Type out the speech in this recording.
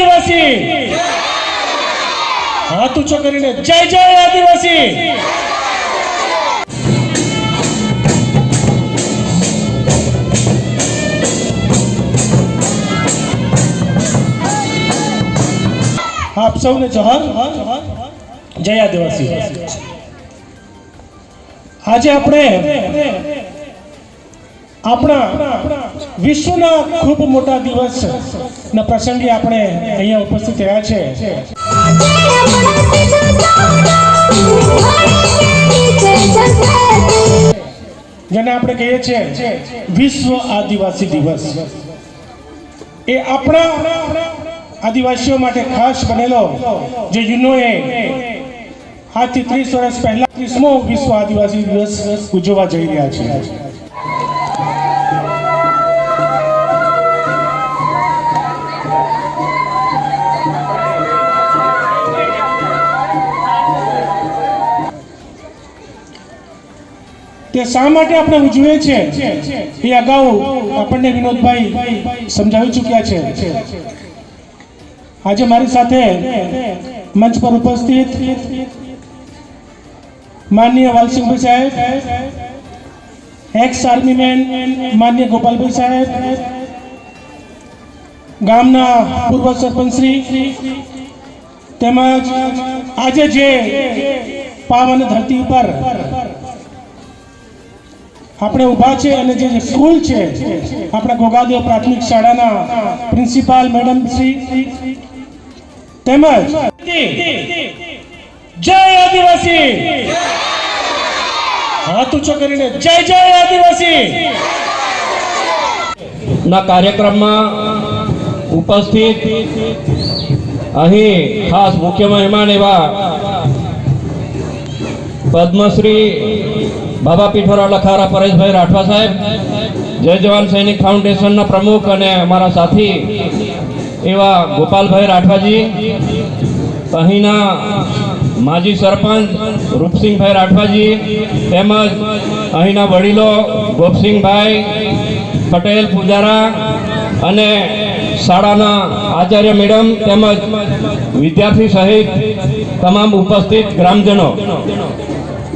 આદિવાસી, હાથ ઊંચો કરીને જય જય આદિવાસી। આપ સૌને જોહાર, જય આદિવાસી। આજે આપણે આપણા વિશ્વના ખૂબ મોટા દિવસના પ્રસંગે આપણે અહીંયા ઉપસ્થિત રહ્યા છે। જેને આપણે કહીએ છીએ વિશ્વ આદિવાસી દિવસ। એ આપણા આદિવાસીઓ માટે ખાસ બનેલો જે યુનોએ આજથી 30 વર્ષ પહેલા 30મો વિશ્વ આદિવાસી દિવસ ઉજવવા જઈ રહ્યા છે। તે શા માટે આપણે ઉજવીએ છીએ એ અગાઉ આપણને વિનોદભાઈ સમજાવી ચૂક્યા છે। આજે મારી સાથે મંચ પર ઉપસ્થિત માનनीय વાલસિંહભાઈ સાહેબ, એક્સ આર્મી મેન માનनीय ગોપાલભાઈ સાહેબ, ગામના પૂર્વ સરપંચશ્રી, તેમજ આજે જે પાવન ધરતી પર આપણે ઊભા છે અને જે સ્કૂલ છે આપણા ગોગાદેવ પ્રાથમિક શાળાના પ્રિન્સિપાલ મેડમ શ્રી, તેમજ જય આદિવાસી, હાથ ઊંચો કરીને જય જય આદિવાસી ના કાર્યક્રમમાં ઉપસ્થિત અહીં ખાસ મુખ્ય મહેમાન એવા પદ્મશ્રી બાબા પીઠોરા લખારા પરેશભાઈ રાઠવા સાહેબ, જય જવાન સૈનિક ફાઉન્ડેશનના પ્રમુખ અને અમારા સાથી એવા ગોપાલભાઈ રાઠવાજી, અહીંના માજી સરપંચ રૂપસિંહભાઈ રાઠવાજી, તેમજ અહીંના વડીલો ગોપસિંહભાઈ પટેલ પૂજારા અને શાળાના આચાર્ય મેડમ તેમજ વિદ્યાર્થી સહિત તમામ ઉપસ્થિત ગ્રામજનો,